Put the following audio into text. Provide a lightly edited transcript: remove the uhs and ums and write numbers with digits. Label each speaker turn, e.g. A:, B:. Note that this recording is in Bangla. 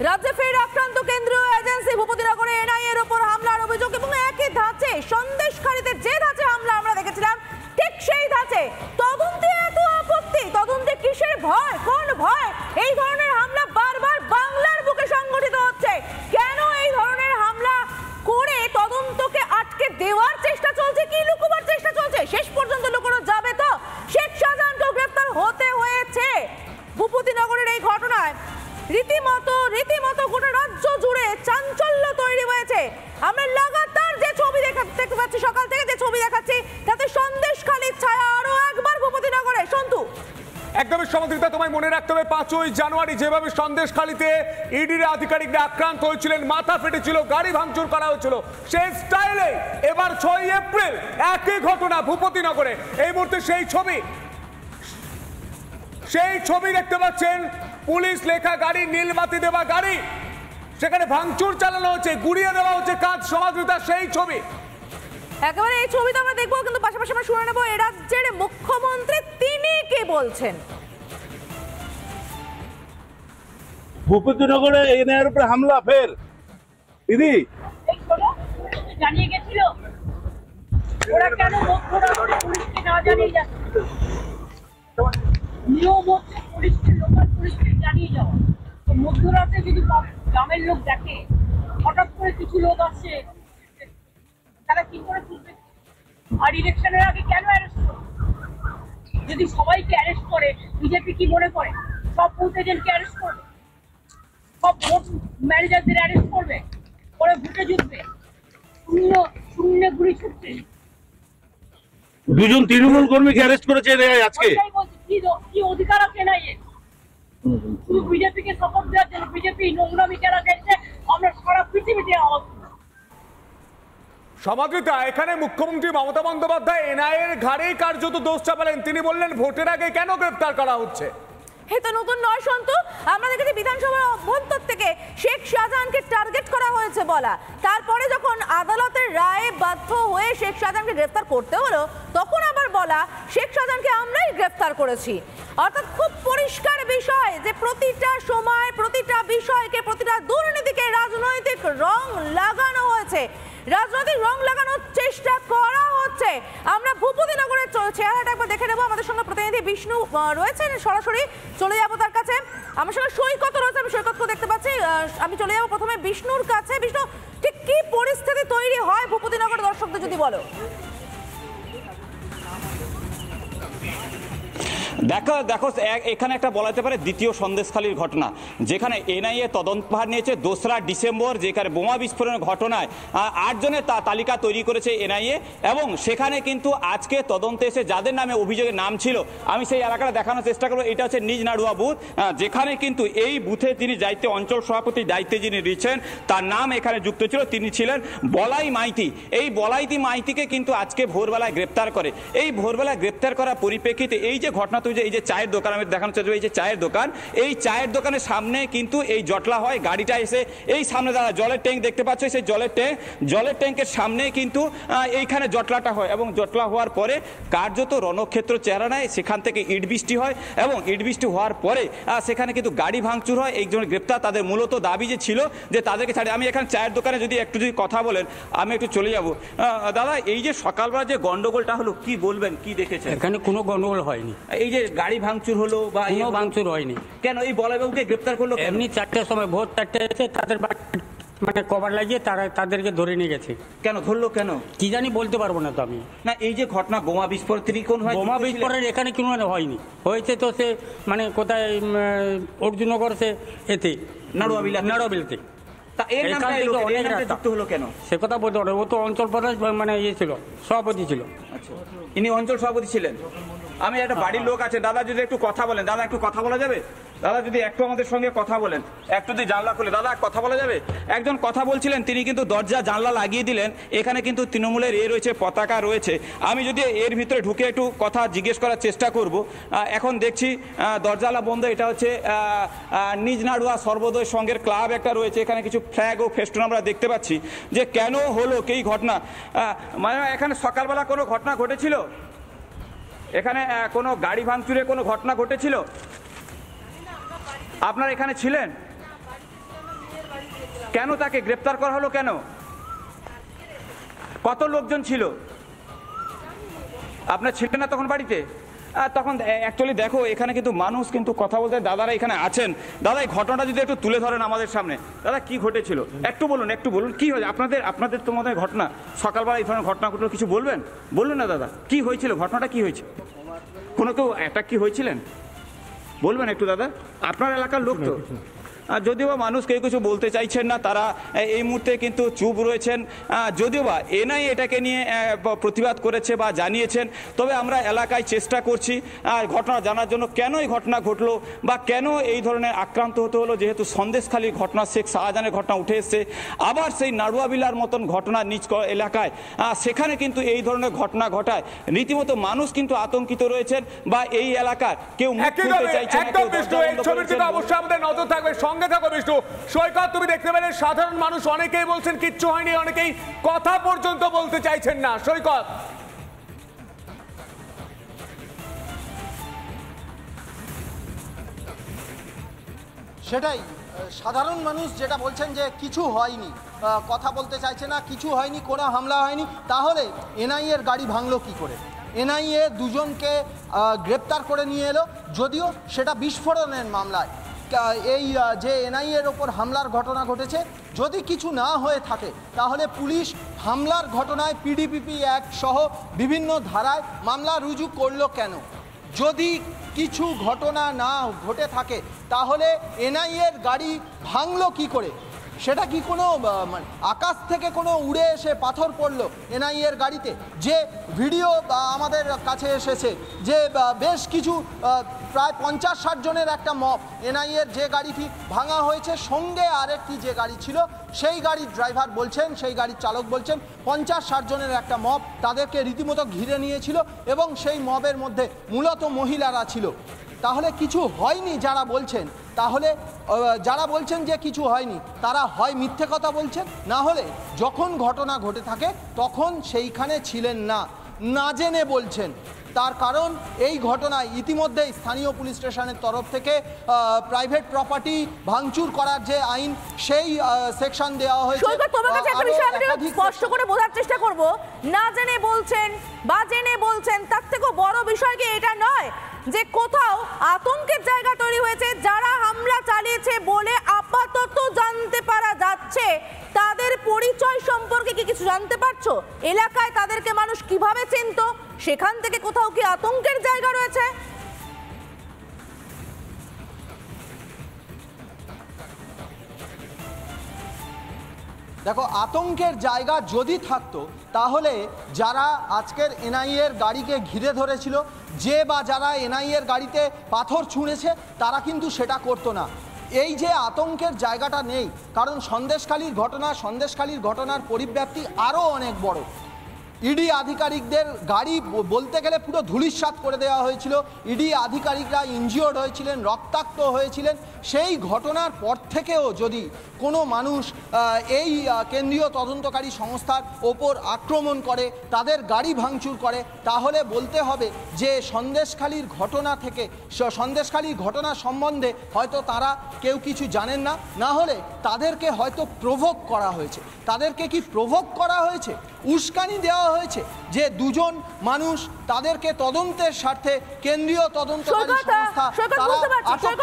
A: রাজ্যে ফের আক্রান্ত কেন্দ্রীয় এজেন্সি ভূপতিনগরে এনআইএ এর উপর হামলার অভিযোগ এবং একই ধাঁচে সন্দেশখালীতে যে ধাঁচে হামলা আমরা দেখেছিলাম ঠিক সেই ধাঁচে তদন্তে এত আপত্তি। তদন্তে কিসের ভয়, কোন ভয়? এই ধরনের হামলা বারবার বাংলার বুকে সংগঠিত হচ্ছে। কেন এই ধরনের হামলা করে তদন্তকে আটকে দেওয়ার চেষ্টা চলছে, কি লুকোবার চেষ্টা চলছে? শেষ পর্যন্ত লুকোনো যাবে তো? শেখ শাহজাহানকেও গ্রেফতার হতে হয়েছে। ভূপতিনগরের এই ঘটনায় রীতিমতো গোটা রাজ্য জুড়ে চাঞ্চল্য তৈরি হয়েছে। আমরা লাগাতার যে ছবি দেখতে পাচ্ছি, সকাল থেকে যে ছবি দেখাচ্ছি, তাতে সন্দেশখালীর ছায়া আরো একবার ভূপতিনগরে। সন্তু,
B: একদমই সমাদৃতা, তোমায় মনে রাখতে হবে 5ই জানুয়ারি যেভাবে সন্দেশখালীতে ইডির আধিকারিকরা আক্রান্ত হয়েছিলেন, মাথা ফেটেছিল, গাড়ি ভাঙচুর করা হয়েছিল, সেই স্টাইলে এবার 6ই এপ্রিল একই ঘটনা ভূপতিনগরে। এই মুহূর্তে সেই ছবি দেখতে পাচ্ছেন, পুলিশ লেখা গাড়ি, নীলবাতি দেওয়া গাড়ি, সেখানে ভাঙচুর চালানো হচ্ছে, গুড়িয়ে দেওয়া হচ্ছে কাজ। সমাদৃতা, সেই ছবি
A: একেবারে এই ছবিটা আমরা দেখবো, কিন্তু পাশাপাশি আমরা শুনে নেবো এই রাজ্যের মুখ্যমন্ত্রী তিনি কি বলছেন।
C: ভূপতিনগরে এনআইএর উপরে হামলা ফের। দিদি
D: জানিয়ে গেছিল ওরা কেন পুলিশকে না জানিয়ে যাচ্ছে? নিয়ম হচ্ছে পুলিশকে, লোকাল পুলিশকে জানিয়ে যাওয়া। তো মধ্যরাতে যদি গ্রামের লোক দেখে হঠাৎ করে কিছু লোক আসছে, তারা কি করে তুলবে? আর ইলেকশনের আগে কেন অ্যারেস্ট করে? যদি সবাইকে অ্যারেস্ট করে, বিজেপি কি মনে করে সব বুথ এজেন্টকে অ্যারেস্ট করবে, সব ভোট ম্যানেজারদের অ্যারেস্ট করবে, পরে ভোটে জিতবে? শূন্য গুলি ছুটছে।
C: দুজন তৃণমূল কর্মীকে অ্যারেস্ট করেছে আজকে।
D: কি অধিকার আছে না? শুধু বিজেপিকে সাপোর্ট দেওয়ার জন্য বিজেপি নোংরামি যারা গেছে আমরা সারা পৃথিবীতে আওয়াজ।
B: সমাদৃতা, এখানে মুখ্যমন্ত্রী মমতা বন্দ্যোপাধ্যায় এনআইএর ঘাড়েই কার্যত দোষ চাপালেন। তিনি বললেন ভোটের আগে কেন গ্রেফতার করা হচ্ছে।
A: এটা নতুন নয় সন্তু, আমরা দেখেছি বিধানসভার অভ্যন্তর থেকে শেখ শাহজাহানকে টার্গেট করা হয়েছে বলা, তারপরে যখন আদালতের রায়ে বাধ্য হয়ে শেখ শাহজাহানকে গ্রেফতার করতে হলো, তখন আবার বলা শেখ শাহজাহানকে আমরাই গ্রেফতার করেছি। অর্থাৎ খুব পরিষ্কার বিষয় যে প্রতিটা সময়, প্রতিটা বিষয়কে, প্রতিটা দুর্নীতিকে রাজনৈতিক রং লাগানো হয়েছে, রাজনৈতিক রং লাগানোর চেষ্টা করা হচ্ছে। আমরা ভূপতিনগরের চেহারাটা একবার দেখে নেবো। আমাদের সঙ্গে প্রতিনিধি বিষ্ণু রয়েছেন, সরাসরি চলে যাবো তার কাছে। আমার সঙ্গে সৈকত রয়েছে, আমি সৈকতকে দেখতে পাচ্ছি। আমি চলে যাবো প্রথমে বিষ্ণুর কাছে। বিষ্ণু, ঠিক কি পরিস্থিতি তৈরি হয় ভূপতিনগর, দর্শকদের যদি বলো।
E: দেখো এখানে একটা বলা যেতে পারে দ্বিতীয় সন্দেশখালীর ঘটনা, যেখানে এনআইএ তদন্তভার নিয়েছে 2রা ডিসেম্বর, যেখানে বোমা বিস্ফোরণের ঘটনায় 8 জনের তালিকা তৈরি করেছে এনআইএ, এবং সেখানে কিন্তু আজকে তদন্তে এসে যাদের নামে অভিযোগের নাম ছিল, আমি সেই এলাকাটা দেখানোর চেষ্টা করবো। এটা হচ্ছে নিজ নাড়ুয়া বুথ, যেখানে কিন্তু এই বুথে তিনি দায়িত্বে, অঞ্চল সভাপতির দায়িত্বে যিনি রয়েছেন, তার নাম এখানে যুক্ত ছিল, তিনি ছিলেন বলাই মাইতি। এই বলাইতি মাইতিকে কিন্তু আজকে ভোরবেলায় গ্রেপ্তার করে। এই ভোরবেলায় গ্রেপ্তার করার পরিপ্রেক্ষিতে এই যে ঘটনা, এই যে চায়ের দোকান আমি দেখানোর চেষ্টা করি, এই যে চায়ের দোকান, এই চায়ের দোকানের সামনে কিন্তু এই জটলা হয়। গাড়িটা এসে এই সামনে দাঁড়া, জলের ট্যাঙ্ক দেখতে পাচ্ছ, সেই জলের ট্যাঙ্কের সামনে কিন্তু এইখানে জটলাটা হয়, এবং জটলা হওয়ার পরে কার্যত রণক্ষেত্র চেহারা নেয়। সেখান থেকে ইট বৃষ্টি হয়, এবং ইট বৃষ্টি হওয়ার পরে সেখানে কিন্তু গাড়ি ভাঙচুর হয়। একজন গ্রেপ্তার, তাদের মূলত দাবি যে ছিল যে তাদেরকে ছাড়ে। আমি এখানে চায়ের দোকানে যদি কথা বলেন, আমি একটু চলে যাব। দাদা, এই যে সকালবেলা যে গন্ডগোলটা হলো, কি বলবেন, কি দেখেছেন?
F: এখানে কোনো গন্ডগোল হয়নি।
E: এই যে গাড়ি ভাঙচুর হলো বা
F: কোনো ভাঙচুর হয়নি,
E: কেন এই বলাইবাবুকে গ্রেপ্তার করলো?
F: এমনি 4টার সময়, ভোর 4টায় এসে তাদের মানে কভার লাগিয়ে তাদেরকে ধরে নিয়ে গেছে।
E: কেন ধরলো, কেন
F: কি জানি, বলতে পারবো না তো আমি।
E: না, এই যে ঘটনা বোমা বিস্ফোরণ, তিনি কোন হয়?
F: বোমা বিস্ফোরণ এখানে কোনো হয়নি, হয়েছে তো সে মানে কোথায় অর্জুনগর, সে এতে নাড়ুয়াবিলাতে। সে কথা বলতে পারবে, ও তো অঞ্চল প্রধান মানে ইয়ে ছিল, সভাপতি ছিল।
E: আচ্ছা, ইনি অঞ্চল সভাপতি ছিলেন। আমি একটা বাড়ির লোক আছে, দাদা যদি একটু কথা বলেন। দাদা, একটু কথা বলা যাবে? দাদা যদি একটু আমাদের সঙ্গে কথা বলেন, একটু যদি জানলা খুলে। দাদা, কথা বলা যাবে? একজন কথা বলছিলেন, তিনি কিন্তু দরজা জানলা লাগিয়ে দিলেন। এখানে কিন্তু তৃণমূলের রয়েছে, পতাকা রয়েছে। আমি যদি এর ভিতরে ঢুকে একটু কথা জিজ্ঞেস করার চেষ্টা করব। এখন দেখছি দরজালা বন্ধ। এটা হচ্ছে নিজ নাড়ুয়া সর্বোদয় সংঘের ক্লাব একটা রয়েছে, এখানে কিছু ফ্ল্যাগ ও ফেস্টুন আমরা দেখতে পাচ্ছি। যে কেন হলো এই ঘটনা, মানে এখানে সকালবেলা কোনো ঘটনা ঘটেছিল? এখানে কোনো গাড়ি ভাঙচুরের কোনো ঘটনা ঘটেছিল? আপনারা এখানে ছিলেন? কেন তাকে গ্রেপ্তার করা হলো কেন? কত লোকজন ছিল? আপনার ছিলেন না তখন বাড়িতে? তখন অ্যাকচুয়ালি দেখো এখানে কিন্তু মানুষ কিন্তু কথা বলতে, দাদারা এখানে আছেন। দাদা এই ঘটনাটা যদি একটু তুলে ধরেন আমাদের সামনে। দাদা কি ঘটেছিল একটু বলুন কি হয়েছে আপনাদের তোমাদের ঘটনা, সকালবেলা এই ধরনের ঘটনা ঘটলো, কিছু বলুন না দাদা, কি হয়েছিল, ঘটনাটা কি হয়েছে? কোনো কেউ অ্যাটাক কি হয়েছিলেন বলবেন একটু দাদা, আপনার এলাকার লোক তো। আর যদিও বা মানুষ কেউ কিছু বলতে চাইছেন না, তারা এই মুহূর্তে কিন্তু চুপ রয়েছেন। যদিও বা এনআইএ এটাকে নিয়ে প্রতিবাদ করেছে বা জানিয়েছেন, তবে আমরা এলাকায় চেষ্টা করছি ঘটনা জানার জন্য, কেন এই ঘটনা ঘটলো বা কেন এই ধরনের আক্রান্ত হতে হলো। যেহেতু সন্দেশখালীর ঘটনা, শেখ শাহজাহানের ঘটনা উঠে এসছে, আবার সেই নাড়ুয়াবিলার মতন ঘটনা নিজ এলাকায়, সেখানে কিন্তু এই ধরনের ঘটনা ঘটায় রীতিমতো মানুষ কিন্তু আতঙ্কিত রয়েছেন বা এই এলাকার কেউ মুখ খুলতে চাইছেন না।
B: অবশ্যই আমাদের নজর থাকবে, সঙ্গে থাকো বিষ্ণু। সৈকত, তুমি দেখতে পেলে সাধারণ মানুষ অনেকেই বলছেন কিচ্ছু হয়নি, অনেকেই কথা পর্যন্ত বলতে চাইছেন না। সৈকত,
G: সেটাই, সাধারণ মানুষ যেটা বলছেন যে কিছু হয়নি, কথা বলতে চাইছে না, কিছু হয়নি, কোনো হামলা হয়নি, তাহলে এনআইএর গাড়ি ভাঙলো কি করে? এনআইএ দুজনকে গ্রেপ্তার করে নিয়ে এলো, যদিও সেটা বিস্ফোরণের মামলায়। এই যে এনআইএর ওপর হামলার ঘটনা ঘটেছে, যদি কিছু না হয়ে থাকে তাহলে পুলিশ হামলার ঘটনায় পিডিপিপি অ্যাক্ট সহ বিভিন্ন ধারায় মামলা রুজু করলো কেন? যদি কিছু ঘটনা না ঘটে থাকে তাহলে এনআইএর গাড়ি ভাঙলো কি করে? সেটা কি কোনো আকাশ থেকে কোনো উড়ে এসে পাথর পড়লো এনআইএর গাড়িতে? যে ভিডিও আমাদের কাছে এসেছে যে বেশ কিছু প্রায় 50-60 জনের একটা মব, এনআইএর যে গাড়িটি ভাঙা হয়েছে সঙ্গে আরেকটি যে গাড়ি ছিল, সেই গাড়ির ড্রাইভার বলছেন, সেই গাড়ির চালক বলছেন 50-60 জনের একটা মব তাদেরকে রীতিমতো ঘিরে নিয়েছিল এবং সেই মবের মধ্যে মূলত মহিলারা ছিল। তাহলে কিছু হয়নি যারা বলছেন, তাহলে যারা বলছেন যে কিছু হয়নি তারা হয় মিথ্যে কথা বলছেন, না হলে যখন ঘটনা ঘটে থাকে তখন সেইখানে ছিলেন না, না জেনে বলছেন। তার কারণ এই ঘটনায় ইতিমধ্যেই স্থানীয় পুলিশ স্টেশনের তরফ থেকে প্রাইভেট প্রপার্টি ভাঙচুর করার যে আইন, সেই সেকশন দেওয়া হয়েছে।
A: তোমার কাছে একটা বিষয় আমি স্পষ্ট করে বোঝার চেষ্টা করব, না জেনে বলছেন বা জেনে বলছেন, তার থেকেও বড় বিষয় কি এটা নয় যে কোথাও আতঙ্কের জায়গা তৈরি হয়েছে? যারা হামলা চালিয়েছে বলে আপাতত জানতে পারা যাচ্ছে, তাদের পরিচয় সম্পর্কে কি কিছু জানতে পারছো? এলাকায় তাদেরকে মানুষ কিভাবে চিনতো? সেখান থেকে কোথাও কি আতঙ্কের জায়গা রয়েছে?
G: দেখো, আতঙ্কের জায়গা যদি থাকতো তাহলে যারা আজকের এনআইএর গাড়িকে ঘিরে ধরেছিল, যে বা যারা এনআইএর গাড়িতে পাথর ছুঁড়েছে, তারা কিন্তু সেটা করতো না। এই যে আতঙ্কের জায়গাটা নেই, কারণ সন্দেশখালীর ঘটনার পরিব্যাপ্তি আরও অনেক বড়। ইডি আধিকারিকদের গাড়ি বলতে গেলে পুরো ধূলিসাৎ করে দেওয়া হয়েছিল, ইডি আধিকারিকরা ইনজিওর্ড হয়েছিলেন, রক্তাক্ত হয়েছিলেন। সেই ঘটনার পর থেকেও যদি কোনো মানুষ এই কেন্দ্রীয় তদন্তকারী সংস্থার ওপর আক্রমণ করে, তাদের গাড়ি ভাঙচুর করে, তাহলে বলতে হবে যে সন্দেশখালীর ঘটনা সম্বন্ধে হয়তো তারা কেউ কিছু জানেন না, না হলে তাদেরকে হয়তো প্রভোক করা হয়েছে। তাদেরকে কি প্রভোক করা হয়েছে? উস্কানি দেওয়া হয়েছে যে দুজন মানুষ, তাদেরকে তদন্তের স্বার্থে কেন্দ্রীয় তদন্তকারী সংস্থা তারা আটক